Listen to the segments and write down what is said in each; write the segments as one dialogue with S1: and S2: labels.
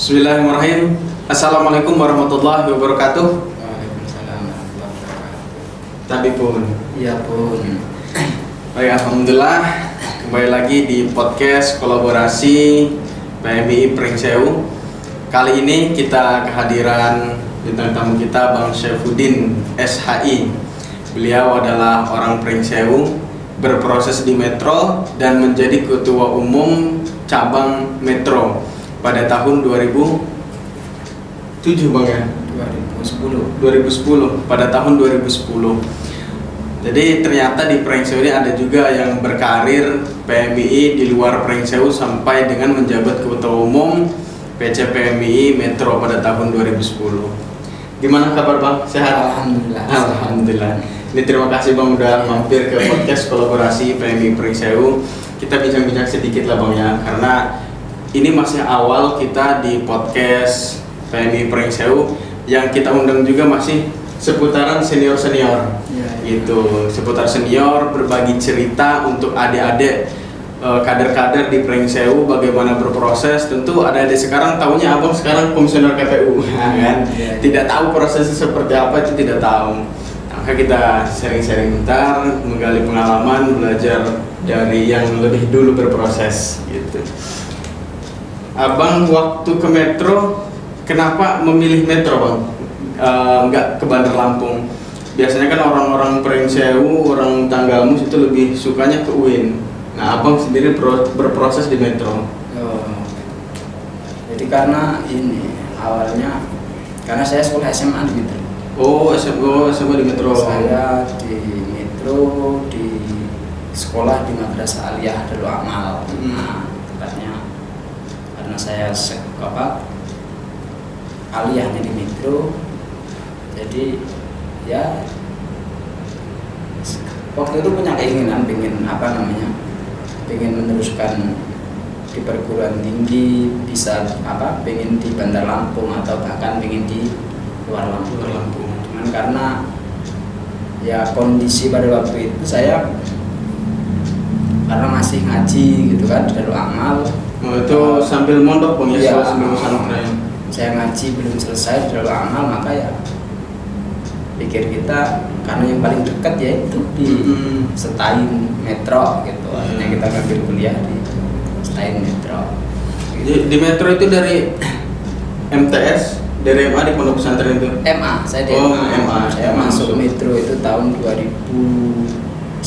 S1: Bismillahirrahmanirrahim. Assalamualaikum warahmatullahi wabarakatuh.
S2: Waalaikumsalam warahmatullahi wabarakatuh.
S1: Tapi pun,
S2: Iya pun.
S1: baik, alhamdulillah kembali lagi di podcast kolaborasi PMI Pringsewu. Kali ini kita kehadiran bintang tamu kita Bang Syaifuddin SHI. Beliau adalah orang Pringsewu, berproses di Metro dan menjadi ketua umum cabang Metro pada tahun 2007 Bang ya? 2010 pada tahun 2010. Jadi ternyata di Pringsewu ini ada juga yang berkarir PMI di luar Pringsewu sampai dengan menjabat ketua umum PC PMI Metro pada tahun 2010. Gimana kabar Bang? Sehat?
S2: Alhamdulillah.
S1: Alhamdulillah. Ini terima kasih Bang udah mampir ke podcast kolaborasi PMI Pringsewu. Kita bincang-bincang sedikit lah Bang ya, karena ini masih awal kita di podcast PMI Pringsewu. Yang kita undang juga masih seputaran senior-senior gitu, seputar senior, berbagi cerita untuk adik-adik kader-kader di Pringsewu bagaimana berproses. Tentu ada adik sekarang tahunya abang sekarang komisioner KPU kan, tidak tahu prosesnya seperti apa, itu tidak tahu. Maka kita sharing-sharing bentar, menggali pengalaman, belajar dari yang lebih dulu berproses gitu. Abang waktu ke Metro, kenapa memilih Metro Bang? Nggak ke Bandar Lampung. Biasanya kan orang-orang Pringsewu, orang Tanggamus itu lebih sukanya ke UIN. Nah, Abang sendiri berproses di Metro.
S2: Jadi karena ini awalnya karena saya sekolah SMA di Metro.
S1: Oh, SMA di Metro.
S2: Saya di Metro di sekolah di Madrasah Aliyah Darul Amal. Nah, tepatnya karena saya aliyahnya di Metro, jadi ya waktu itu punya keinginan pengen meneruskan di perguruan tinggi, bisa pengen di Bandar Lampung atau bahkan pengen di luar Lampung. Cuman karena ya kondisi pada waktu itu saya karena masih ngaji gitu kan di Darul Amal.
S1: Itu sambil mondok Bang ya, sambil pesantren.
S2: Saya ngaji belum selesai di Darul Amal, maka ya pikir kita karena yang paling dekat yaitu di Setain Metro gitu. Akhirnya kita ngambil kuliah di Setain Metro.
S1: Di Metro itu dari MTS, dari MA di pondok pesantren itu?
S2: MA, saya di MA. Saya masuk Metro itu tahun 2001.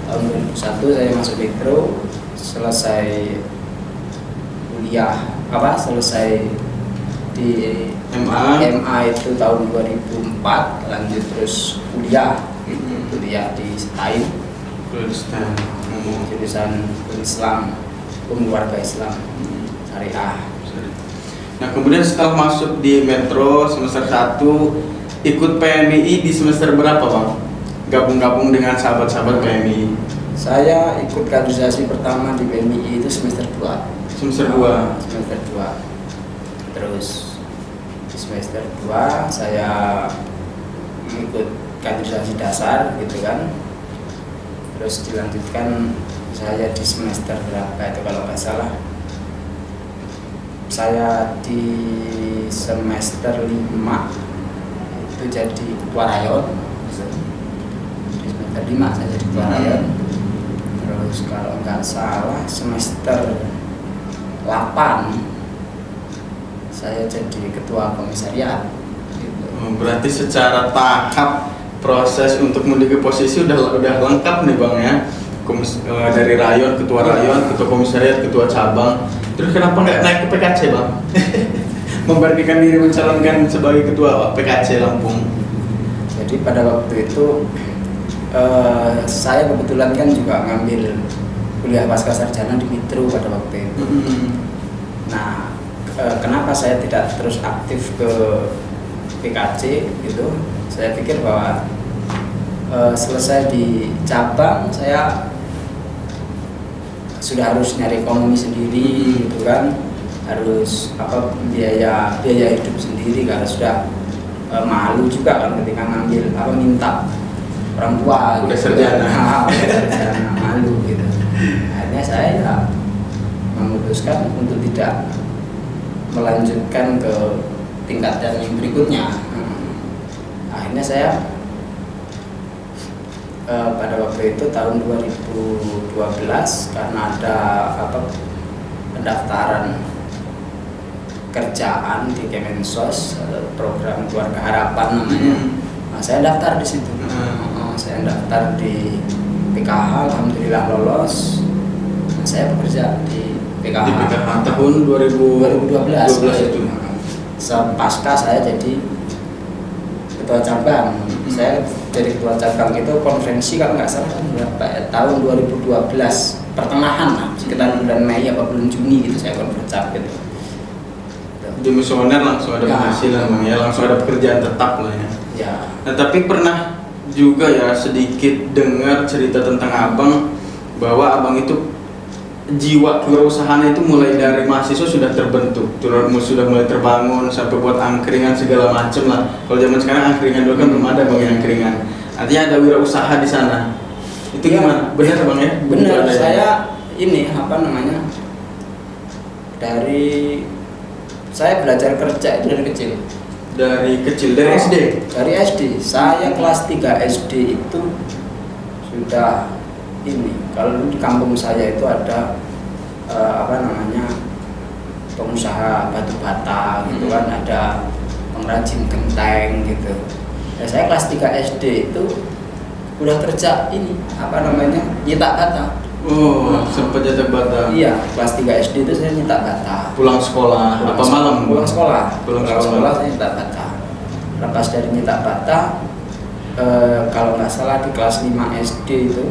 S2: Tahun 2001 saya masuk Metro, selesai kuliah selesai di MA itu tahun 2004, lanjut terus kuliah di Setain, jurusan Islam, keluarga Islam syariah.
S1: Nah kemudian setelah masuk di Metro semester 1, ikut PMI di semester berapa Bang? Gabung-gabung dengan sahabat-sahabat PMI.
S2: Saya ikut kaderisasi pertama di PMI itu semester 2. Semester 2. Terus di semester 2 saya ikut kaderisasi dasar gitu kan. Terus dilanjutkan saya di semester berapa itu kalau nggak salah. Saya di semester 5 itu jadi ketua rayon. Di semester 5 saya jadi ketua rayon. Terus kalau nggak salah semester 8 saya jadi ketua komisariat gitu.
S1: Berarti secara tahap proses untuk menuju posisi udah lengkap nih Bang ya. Dari rayon, ketua rayon, ketua komisariat, ketua cabang. Terus kenapa nggak naik ke PKC Bang? Memberanikan diri mencalonkan sebagai ketua PKC Lampung.
S2: Jadi pada waktu itu saya kebetulan kan juga ngambil kuliah pasca sarjana di Metro pada waktu itu. Nah, kenapa saya tidak terus aktif ke PKC gitu? Saya pikir bahwa selesai di cabang saya sudah harus nyari ekonomi sendiri gitu kan, harus biaya hidup sendiri karena sudah malu juga kan ketika ngambil minta orang tua
S1: udah
S2: gitu.
S1: sarjana
S2: Malu gitu. Akhirnya saya memutuskan untuk tidak melanjutkan ke tingkatan yang berikutnya. Akhirnya saya pada waktu itu tahun 2012 karena ada pendaftaran kerjaan di Kemensos, program Keluarga Harapan namanya. Nah, saya daftar di situ. Saya daftar di PKH, alhamdulillah lolos. Nah, saya bekerja di PKH.
S1: Di PKH tahun 2012 itu.
S2: Pasca saya jadi ketua cabang. Saya jadi ketua cabang itu konferensi kalau nggak salah berapa ya, tahun 2012 pertengahan lah, sekitar bulan Mei apa bulan Juni gitu saya konferensi gitu.
S1: Di misioner langsung ada penghasilan ya, langsung ada pekerjaan tetap lah ya.
S2: Ya.
S1: Nah, tapi pernah juga ya sedikit dengar cerita tentang abang bahwa abang itu jiwa kewirausahaan itu mulai dari mahasiswa sudah terbentuk, sudah mulai terbangun sampai buat angkringan segala macem lah. Kalau zaman sekarang angkringan dulu kan belum ada bang angkringan. Artinya ada wirausaha di sana. Itu ya, gimana? Benar bang ya?
S2: Benar. Saya ini dari saya belajar kerja itu dari kecil.
S1: Dari kecil, dari SD?
S2: Dari SD. Saya kelas 3 SD itu sudah ini. Kalau di kampung saya itu ada pengusaha batu bata gitu kan, ada pengrajin genteng gitu. Ya, saya kelas 3 SD itu udah kerja ini nyetak bata.
S1: Oh, sempat nyetak bata.
S2: Iya, kelas 3 SD itu saya nyetak bata.
S1: Pulang sekolah malam?
S2: Pulang sekolah saya nyetak bata. Lepas dari nyetak bata, kalau nggak salah di kelas 5 SD itu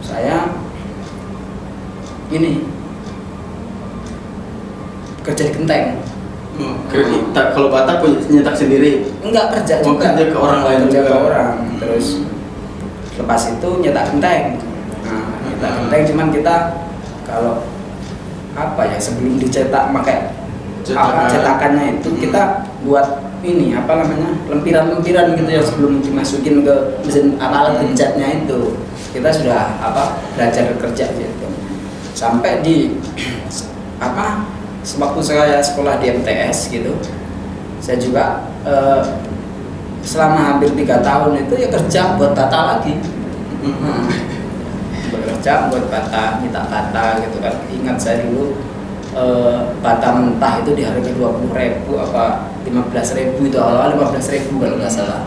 S2: saya ini kerja di genteng.
S1: Kalau bata nyetak sendiri?
S2: Enggak, kerja juga.
S1: Kerja ke orang lain
S2: kerja
S1: juga.
S2: ke orang. Terus lepas itu nyetak genteng. Nyetak genteng, cuman kita kalau sebelum dicetak pakai cetakannya itu kita buat ini lempiran-lempiran gitu ya sebelum dimasukin ke mesin alat pencetnya itu. Kita sudah belajar kerja gitu. Sampai di sewaktu saya sekolah di MTS gitu, saya juga selama hampir 3 tahun itu ya kerja buat bata lagi. Bekerja buat bata, nyetak bata gitu kan. Ingat saya dulu bata mentah itu di harga 20.000 apa 15.000 itu, awal 15.000 kalau nggak salah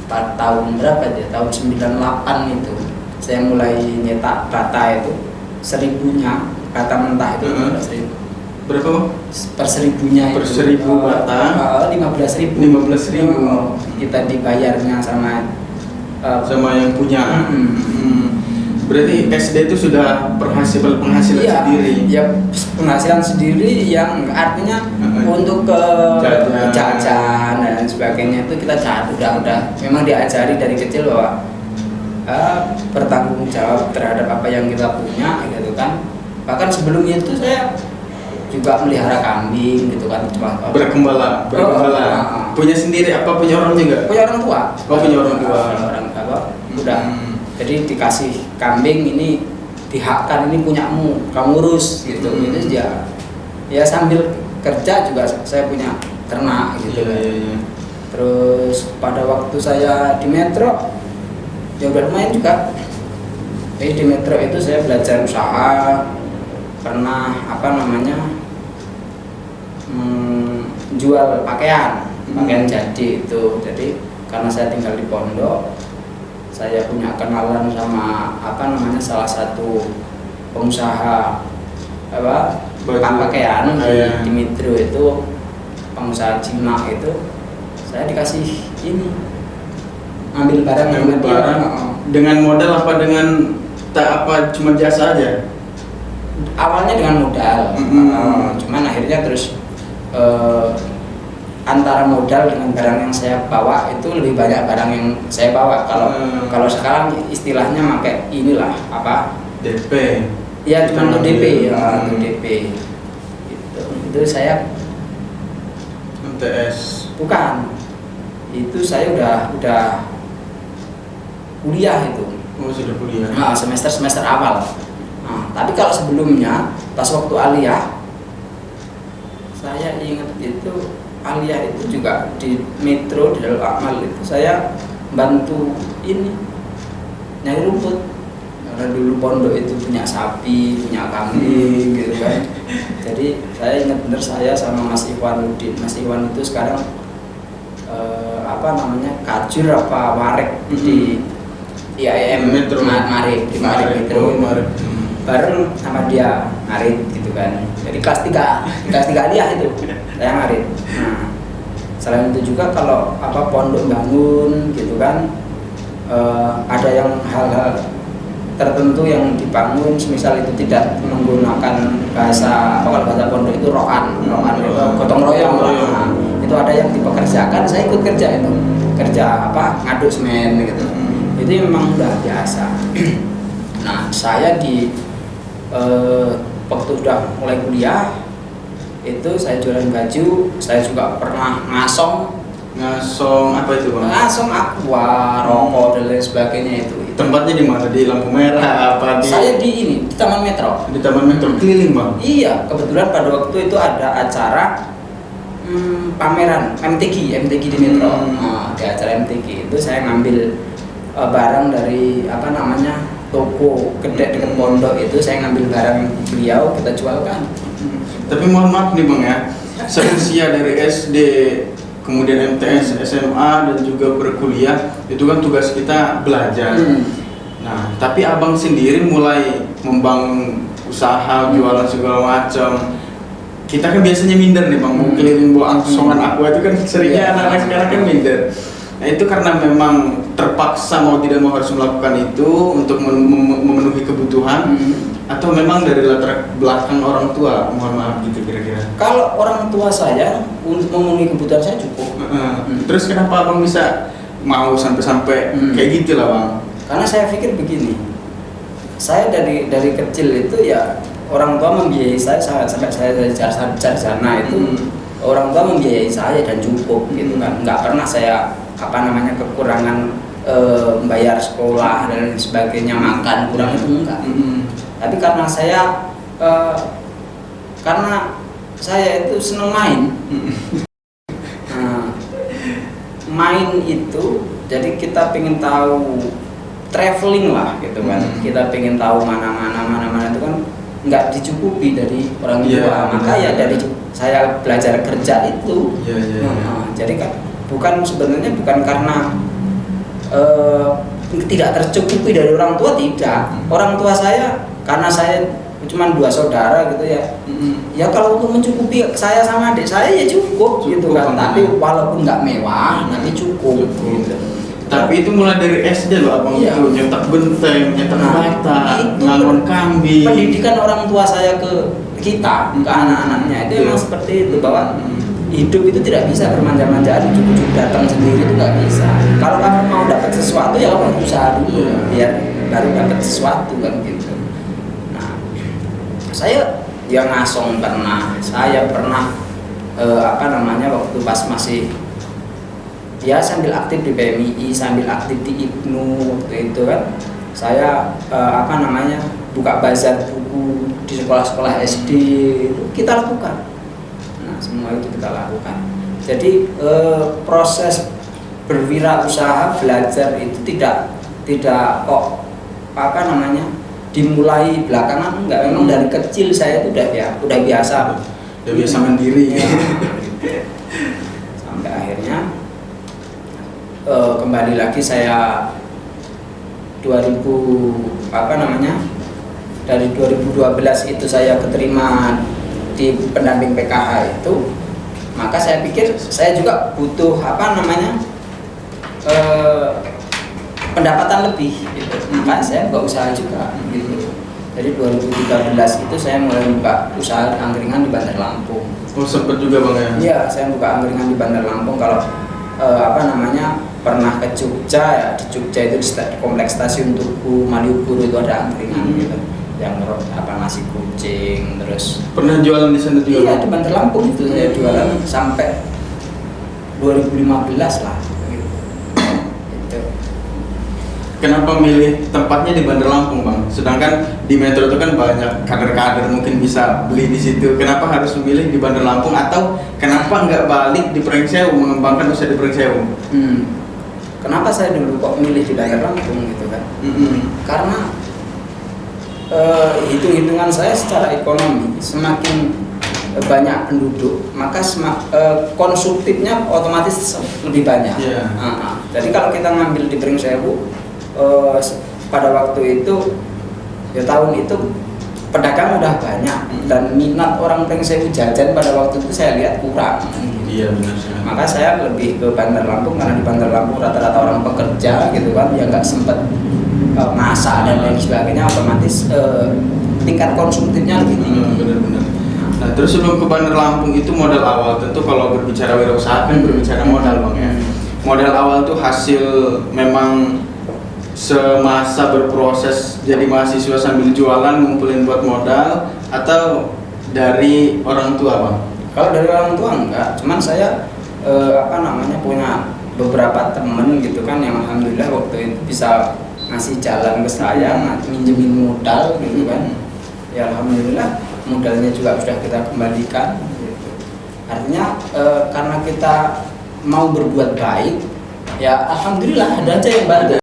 S2: per tahun berapa ya, tahun 98 itu saya mulai nyetak bata itu 1.000-nya bata mentah itu 15.000.
S1: Berapa?
S2: Per 1.000-nya
S1: per 1.000 bata
S2: 15.000 kita dibayarnya sama
S1: yang punya. Berarti SD itu sudah penghasilan sendiri.
S2: Ya, penghasilan sendiri yang artinya untuk ke jajan dan sebagainya itu kita udah memang diajari dari kecil bahwa bertanggung jawab terhadap apa yang kita punya gitu kan. Bahkan sebelumnya itu saya juga melihara kambing gitu kan, cuma
S1: bergembala. Punya sendiri apa punya orang juga?
S2: Punya orang tua.
S1: Punya orang tua.
S2: Udah. Jadi dikasih kambing ini, dihakkan ini punyamu, kamu urus gitu. Itu ya sambil kerja juga saya punya ternak gitu.
S1: Iya.
S2: Terus pada waktu saya di Metro ya udah lumayan juga. Jadi di Metro itu saya belajar usaha karena jual pakaian jadi itu. Jadi karena saya tinggal di pondok, saya punya kenalan sama salah satu pengusaha pakaian di Metro itu, pengusaha Cina itu. Saya dikasih ini, ambil barang
S1: dengan modal apa dengan cuma jasa aja?
S2: Awalnya dengan modal, cuman akhirnya terus antara modal dengan barang yang saya bawa itu lebih banyak barang yang saya bawa. Kalau sekarang istilahnya pakai inilah
S1: DP.
S2: Ya cuma untuk DP untuk DP. Itu saya
S1: MTS.
S2: Bukan. Itu saya udah kuliah itu.
S1: Oh, sudah kuliah.
S2: Semester awal. Tapi kalau sebelumnya pas waktu aliyah saya ingat itu Alia itu juga di Metro di Darul Amal itu saya bantu ini nyari rumput karena dulu pondok itu punya sapi, punya kambing gitu kan. Jadi saya ingat bener saya sama Mas Iwanuddin. Mas Iwan itu sekarang kajur apa warek di IAM
S1: Metro
S2: Marik di Marik Metro bareng sama dia ngarit gitu kan. Jadi kelas 3 Aliyah itu saya ngarit. Nah, selain itu juga kalau pondok bangun gitu kan, ada yang hal-hal tertentu yang dibangun, misal itu tidak menggunakan bahasa kalau bahasa pondok itu roan itu gotong royong. Nah, itu ada yang dipekerjakan, saya ikut kerja itu, ngaduk semen gitu. Itu memang udah biasa. Nah, saya di waktu udah mulai kuliah itu saya jualan baju, saya juga pernah ngasong
S1: apa itu bang?
S2: Ngasong aqua, rokok dan lain sebagainya itu.
S1: Tempatnya di mana? Di lampu merah apa di?
S2: Saya di Taman Metro.
S1: Di Taman Metro keliling bang?
S2: Iya, kebetulan pada waktu itu ada acara pameran MTQ di Metro. Nah, di acara MTQ itu saya ngambil barang dari toko gede dekat pondok itu, saya ngambil barang beliau, kita jualkan.
S1: Tapi mohon maaf nih bang ya, seusia dari SD kemudian MTS, SMA dan juga berkuliah itu kan tugas kita belajar. Nah, tapi abang sendiri mulai membangun usaha jualan segala macam. Kita kan biasanya minder nih bang, mau keliling bawa angsongan aqua itu kan seringnya anak-anak sekarang kan minder. Nah itu karena memang terpaksa mau tidak mau harus melakukan itu untuk memenuhi kebutuhan, atau memang dari latar belakang orang tua, mohon maaf gitu kira-kira.
S2: Kalau orang tua saya untuk memenuhi kebutuhan saya cukup.
S1: Terus kenapa abang bisa mau sampai kayak gitu lah bang?
S2: Karena saya pikir begini, saya dari kecil itu ya orang tua membiayai saya sampai saya sarjana itu orang tua membiayai saya dan cukup gitu kan. Nggak pernah saya kekurangan bayar sekolah dan sebagainya, makan kurang itu enggak. Tapi karena saya itu seneng main. Nah, main itu jadi kita pengen tahu traveling lah gitu kan. Kita pengen tahu mana itu kan nggak dicukupi dari orang tua. Maka ya dari saya belajar kerja itu. Jadi kan sebenarnya bukan karena tidak tercukupi dari orang tua, tidak. Orang tua saya karena saya cuma 2 saudara gitu ya. Ya kalau untuk mencukupi saya sama adik saya ya cukup gitu kan. Tapi walaupun nggak mewah, tapi cukup. Gitu.
S1: Tapi itu mulai dari SD loh abang, itu nyetak benteng, nyetak bata, ngalon kambing.
S2: Pendidikan orang tua saya ke kita, ke anak-anaknya itu memang seperti itu, bahwa hidup itu tidak bisa bermanja-manjaan, cukup datang sendiri itu nggak bisa. Kalau kamu mau dapat sesuatu ya kamu usaha dulu, biar baru dapat sesuatu kan gitu. Nah, saya ngasong pernah, saya pernah waktu pas masih ya sambil aktif di PMII, sambil aktif di IPNU waktu itu kan, saya buka bazar buku di sekolah-sekolah SD itu kita lakukan. Nah, semua itu kita lakukan. Jadi proses berwirausaha belajar itu tidak kok dimulai belakangan, enggak. Memang dari kecil saya itu udah biasa
S1: mandiri.
S2: Sampai akhirnya kembali lagi saya dari 2012 itu saya keterima di pendamping PKH itu, maka saya pikir saya juga butuh pendapatan lebih gitu. Maka saya buka usaha juga gitu. Jadi 2013 itu saya mulai buka usaha angkringan di Bandar Lampung.
S1: Oh, sempat juga bang ya? Iya,
S2: saya buka angkringan di Bandar Lampung. Kalau pernah ke Jogja ya, di Jogja itu di kompleks stasiun Tugu Malioboro itu ada angkringan gitu, yang nasi kucing, terus
S1: pernah jualan di sana juga?
S2: Iya, di Bandar Lampung itu saya jualan sampai 2015 lah gitu.
S1: kenapa milih tempatnya di Bandar Lampung bang? Sedangkan di Metro itu kan banyak kader-kader mungkin bisa beli di situ. Kenapa harus memilih di Bandar Lampung atau kenapa nggak balik di Pringsewu mengembangkan usaha di Pringsewu?
S2: Kenapa saya dulu kok milih di Bandar Lampung gitu kan? Karena hitung-hitungan saya secara ekonomi semakin banyak penduduk maka konsumtifnya otomatis lebih banyak. Jadi kalau kita ngambil di Pringsewu pada waktu itu ya tahun itu pedagang udah banyak dan minat orang Pringsewu jajan pada waktu itu saya lihat kurang.
S1: Iya benar.
S2: Maka saya lebih ke Bandar Lampung karena di Bandar Lampung rata-rata orang pekerja gitu kan yang nggak sempet masak dan lain sebagainya, otomatis tingkat konsumtifnya lebih tinggi.
S1: Benar-benar. Nah terus sebelum ke Bandar Lampung itu modal awal tentu kalau berbicara wirausaha kan berbicara modal bang ya. Modal awal tuh hasil memang semasa berproses jadi mahasiswa sambil jualan ngumpulin buat modal atau dari orang tua bang?
S2: Kalau dari orang tua enggak, cuman saya punya beberapa temen gitu kan yang alhamdulillah waktu itu bisa ngasih jalan ke saya, minjemin modal gitu kan. Ya alhamdulillah modalnya juga sudah kita kembalikan gitu. Artinya karena kita mau berbuat baik, ya alhamdulillah ada aja yang bantu